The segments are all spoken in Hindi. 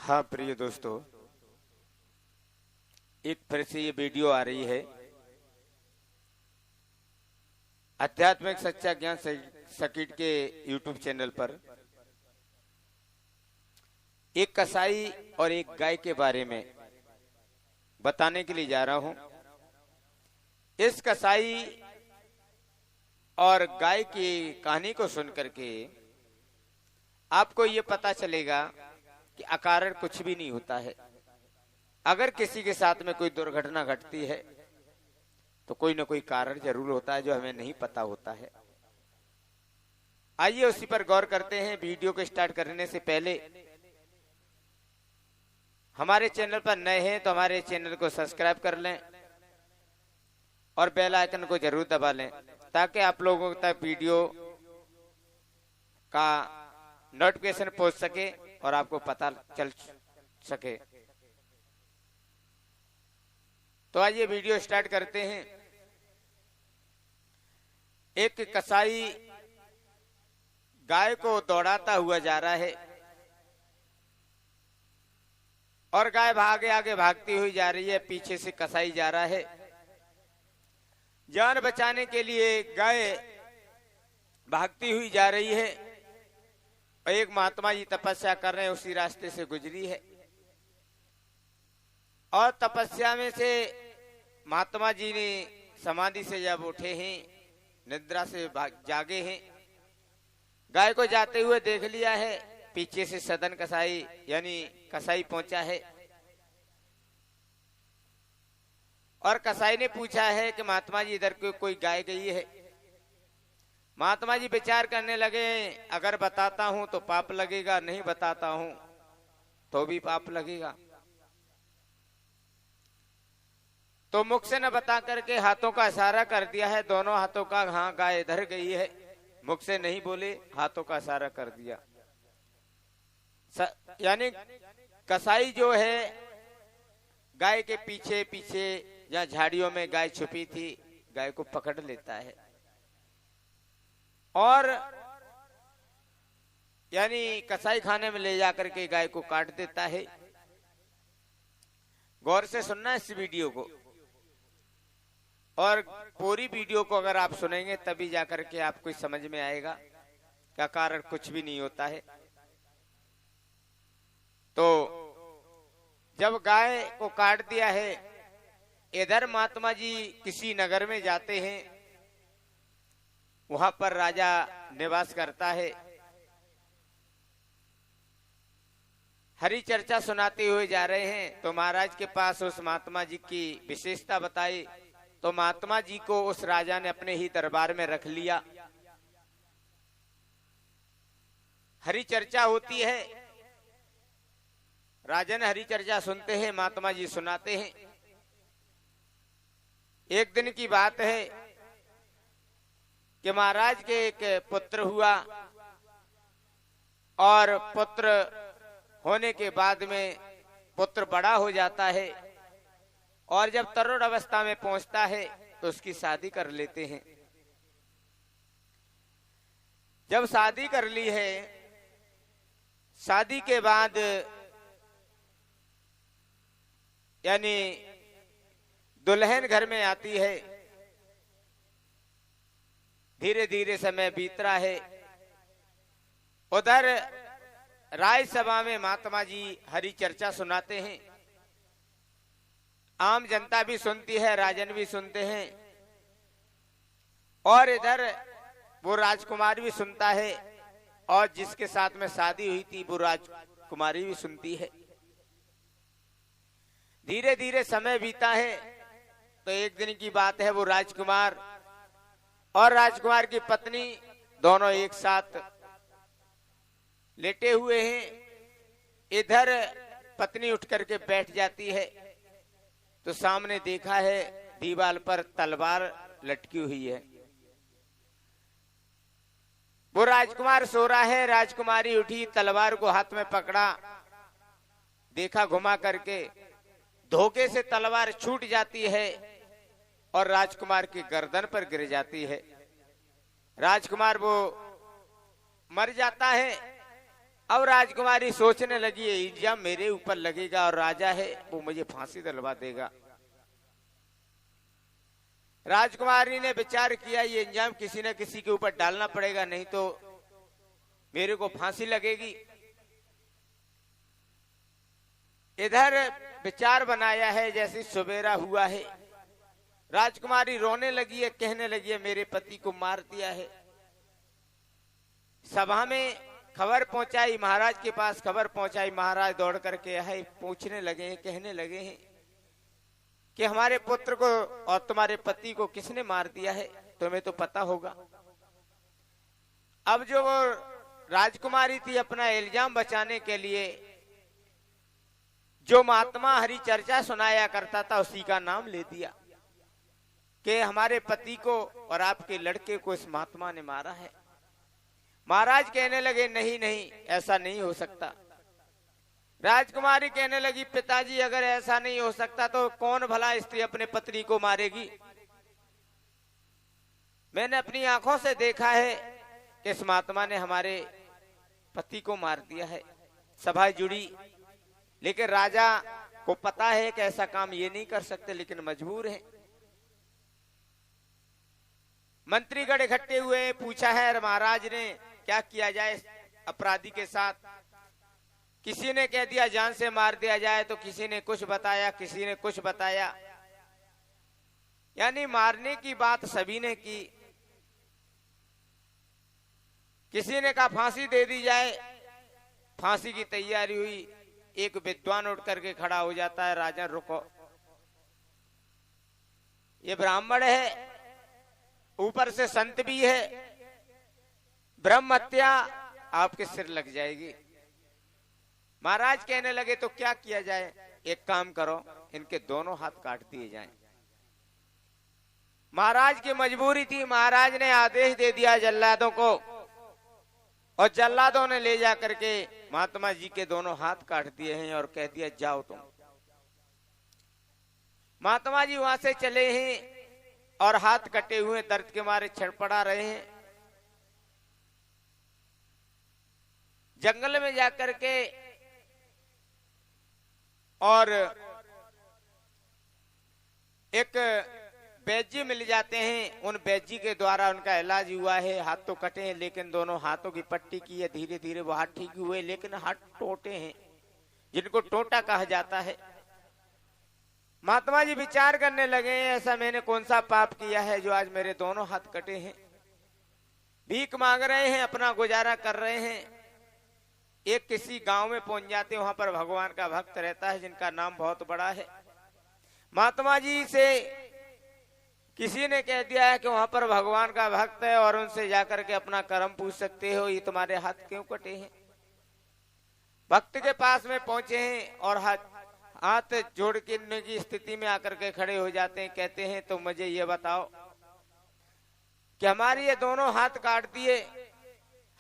हाँ प्रिय दोस्तों, एक फिर से ये वीडियो आ रही है आध्यात्मिक सच्चा ज्ञान सर्किट के यूट्यूब चैनल पर। एक कसाई और एक गाय के बारे में बताने के लिए जा रहा हूं। इस कसाई और गाय की कहानी को सुनकर के आपको ये पता चलेगा कि अकारण कुछ भी नहीं होता है। अगर किसी के साथ में कोई दुर्घटना घटती है तो कोई ना कोई कारण जरूर होता है जो हमें नहीं पता होता है। आइए उसी पर गौर करते हैं। वीडियो को स्टार्ट करने से पहले हमारे चैनल पर नए हैं तो हमारे चैनल को सब्सक्राइब कर लें और बेल आइकन को जरूर दबा लें ताकि आप लोगों तक वीडियो का नोटिफिकेशन पहुंच सके और आपको पता चल सके। तो आइए वीडियो स्टार्ट करते हैं। एक कसाई गाय को दौड़ाता हुआ जा रहा है और गाय आगे आगे भागती हुई जा रही है, पीछे से कसाई जा रहा है। जान बचाने के लिए गाय भागती हुई जा रही है और एक महात्मा जी तपस्या कर रहे हैं, उसी रास्ते से गुजरी है और तपस्या में से महात्मा जी ने समाधि से जब उठे हैं, निद्रा से जागे हैं, गाय को जाते हुए देख लिया है। पीछे से सदन कसाई यानी कसाई पहुंचा है और कसाई ने पूछा है कि महात्मा जी इधर कोई गाय गई है। महात्मा जी विचार करने लगे, अगर बताता हूं तो पाप लगेगा, नहीं बताता हूं तो भी पाप लगेगा। तो मुख से न बता करके हाथों का इशारा कर दिया है, दोनों हाथों का, हाँ गाय इधर गई है। मुख से नहीं बोले, हाथों का इशारा कर दिया। यानी कसाई जो है गाय के पीछे पीछे या झाड़ियों में गाय छुपी थी, गाय को पकड़ लेता है और यानी कसाई खाने में ले जाकर के गाय को काट देता है। गौर से सुनना इस वीडियो को और पूरी वीडियो को अगर आप सुनेंगे तभी जाकर के आपको समझ में आएगा क्या कारण कुछ भी नहीं होता है। तो जब गाय को काट दिया है, इधर महात्मा जी किसी नगर में जाते हैं, वहां पर राजा निवास करता है। हरी चर्चा सुनाते हुए जा रहे हैं तो महाराज के पास उस महात्मा जी की विशेषता बताई तो महात्मा जी को उस राजा ने अपने ही दरबार में रख लिया। हरी चर्चा होती है, राजन हरी चर्चा सुनते हैं, महात्मा जी सुनाते हैं। एक दिन की बात है कि महाराज के एक पुत्र हुआ और पुत्र होने के बाद में पुत्र बड़ा हो जाता है और जब तरुण अवस्था में पहुंचता है तो उसकी शादी कर लेते हैं। जब शादी कर ली है, शादी के बाद यानी दुल्हन घर में आती है। धीरे धीरे समय बीत रहा है। उधर राजसभा में महात्मा जी हरि चर्चा सुनाते हैं, आम जनता भी सुनती है, राजन भी सुनते हैं और इधर वो राजकुमार भी सुनता है और जिसके साथ में शादी हुई थी वो राजकुमारी भी सुनती है। धीरे धीरे समय बीता है तो एक दिन की बात है, वो राजकुमार और राजकुमार की पत्नी दोनों एक साथ लेटे हुए हैं। इधर पत्नी उठ करके बैठ जाती है तो सामने देखा है दीवार पर तलवार लटकी हुई है। वो राजकुमार सो रहा है, राजकुमारी उठी, तलवार को हाथ में पकड़ा, देखा घुमा करके, धोखे से तलवार छूट जाती है और राजकुमार की गर्दन पर गिर जाती है। राजकुमार वो मर जाता है अब राजकुमारी सोचने लगी ये इल्जाम मेरे ऊपर लगेगा और राजा है वो मुझे फांसी दिलवा देगा। राजकुमारी ने विचार किया ये इल्जाम किसी न किसी के ऊपर डालना पड़ेगा, नहीं तो मेरे को फांसी लगेगी। इधर विचार बनाया है, जैसे सवेरा हुआ है राजकुमारी रोने लगी है, कहने लगी है मेरे पति को मार दिया है। सभा में खबर पहुंचाई, महाराज के पास खबर पहुंचाई। महाराज दौड़ करके आए, पूछने लगे हैं, कहने लगे हैं कि हमारे पुत्र को और तुम्हारे पति को किसने मार दिया है, तुम्हें तो पता होगा। अब जो वो राजकुमारी थी अपना इल्जाम बचाने के लिए जो महात्मा हरि चर्चा सुनाया करता था उसी का नाम ले दिया कि हमारे पति को और आपके लड़के को इस महात्मा ने मारा है। महाराज कहने लगे नहीं नहीं ऐसा नहीं हो सकता। राजकुमारी कहने लगी पिताजी अगर ऐसा नहीं हो सकता तो कौन भला स्त्री अपने पत्नी को मारेगी। मैंने अपनी आंखों से देखा है कि इस महात्मा ने हमारे पति को मार दिया है। सभा जुड़ी, लेकिन राजा को पता है कि ऐसा काम ये नहीं कर सकते, लेकिन मजबूर है। मंत्रीगण इकट्ठे हुए, पूछा है महाराज ने क्या किया जाए अपराधी के साथ। किसी ने कह दिया जान से मार दिया जाए, तो किसी ने कुछ बताया, किसी ने कुछ बताया। यानी मारने की बात सभी ने की। किसी ने कहा फांसी दे दी जाए, फांसी की तैयारी हुई। एक विद्वान उठ करके खड़ा हो जाता है, राजा रुको, ये ब्राह्मण है, ऊपर से संत भी है, ब्रह्म हत्या आपके सिर लग जाएगी। महाराज कहने लगे तो क्या किया जाए, एक काम करो इनके दोनों हाथ काट दिए जाएं। महाराज की मजबूरी थी, महाराज ने आदेश दे दिया जल्लादों को, और जल्लादों ने ले जा करके महात्मा जी के दोनों हाथ काट दिए हैं और कह दिया जाओ तुम। महात्मा जी वहां से चले हैं और हाथ कटे हुए दर्द के मारे छड़पड़ा रहे हैं। जंगल में जाकर के और एक वैद्य मिल जाते हैं, उन वैद्य के द्वारा उनका इलाज हुआ है। हाथ तो कटे हैं लेकिन दोनों हाथों की पट्टी की है, धीरे धीरे वो हाथ ठीक हुए, लेकिन हाथ टोटे हैं जिनको टोटा कहा जाता है। महात्मा जी विचार करने लगे ऐसा मैंने कौन सा पाप किया है जो आज मेरे दोनों हाथ कटे हैं। भीख मांग रहे हैं, अपना गुजारा कर रहे हैं। एक किसी गांव में पहुंच जाते, वहां पर भगवान का भक्त रहता है जिनका नाम बहुत बड़ा है। महात्मा जी से किसी ने कह दिया है कि वहां पर भगवान का भक्त है और उनसे जाकर के अपना कर्म पूछ सकते हो, ये तुम्हारे हाथ क्यों कटे हैं। भक्त के पास में पहुंचे हैं और हाथ जोड़ के की स्थिति में आकर के खड़े हो जाते हैं। कहते हैं तो मुझे ये बताओ कि हमारे ये दोनों हाथ काट दिए,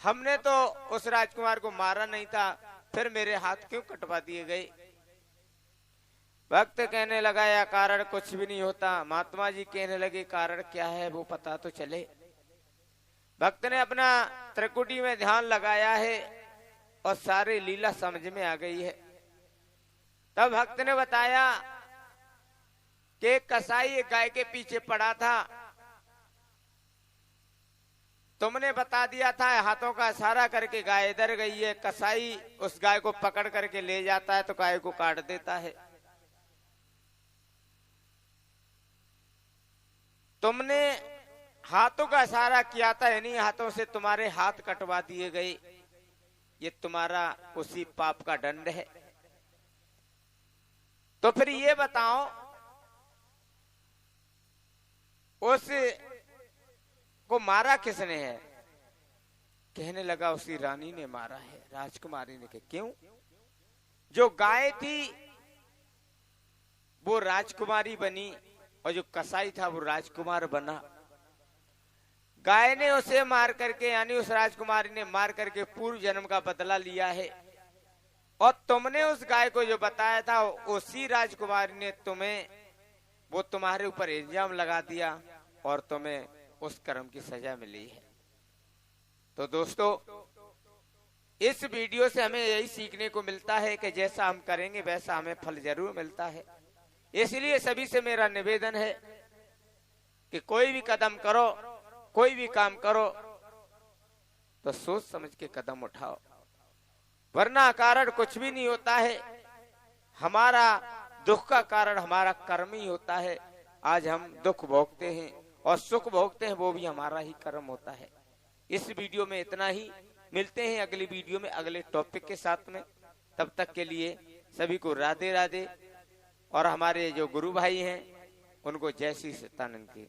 हमने तो उस राजकुमार को मारा नहीं था, फिर मेरे हाथ क्यों कटवा दिए गए। भक्त कहने लगा या कारण कुछ भी नहीं होता। महात्मा जी कहने लगे कारण क्या है वो पता तो चले। भक्त ने अपना त्रिकुटी में ध्यान लगाया है और सारी लीला समझ में आ गई है। तब भक्त ने बताया कि कसाई एक गाय के पीछे पड़ा था, तुमने बता दिया था, हाथों का इशारा करके गाय इधर गई है। कसाई उस गाय को पकड़ करके ले जाता है तो गाय को काट देता है। तुमने हाथों का इशारा किया था, इन्हीं हाथों से तुम्हारे हाथ कटवा दिए गए। ये तुम्हारा उसी पाप का दंड है। तो फिर ये बताओ उस को मारा किसने है। कहने लगा उसी रानी ने मारा है। राजकुमारी ने कहा क्यों। जो गाय थी वो राजकुमारी बनी और जो कसाई था वो राजकुमार बना। गाय ने उसे मार करके यानी उस राजकुमारी ने मार करके पूर्व जन्म का बदला लिया है, और तुमने उस गाय को जो बताया था उसी राजकुमारी ने तुम्हें वो तुम्हारे ऊपर इल्जाम लगा दिया और तुम्हें उस कर्म की सजा मिली है। तो दोस्तों इस वीडियो से हमें यही सीखने को मिलता है कि जैसा हम करेंगे वैसा हमें फल जरूर मिलता है। इसलिए सभी से मेरा निवेदन है कि कोई भी कदम करो, कोई भी काम करो तो सोच समझ के कदम उठाओ, वरना कारण कुछ भी नहीं होता है। हमारा दुख का कारण हमारा कर्म ही होता है। आज हम दुख भोगते हैं और सुख भोगते हैं, वो भी हमारा ही कर्म होता है। इस वीडियो में इतना ही, मिलते हैं अगली वीडियो में अगले टॉपिक के साथ में। तब तक के लिए सभी को राधे राधे, और हमारे जो गुरु भाई हैं उनको जय श्री सत्यानंद की।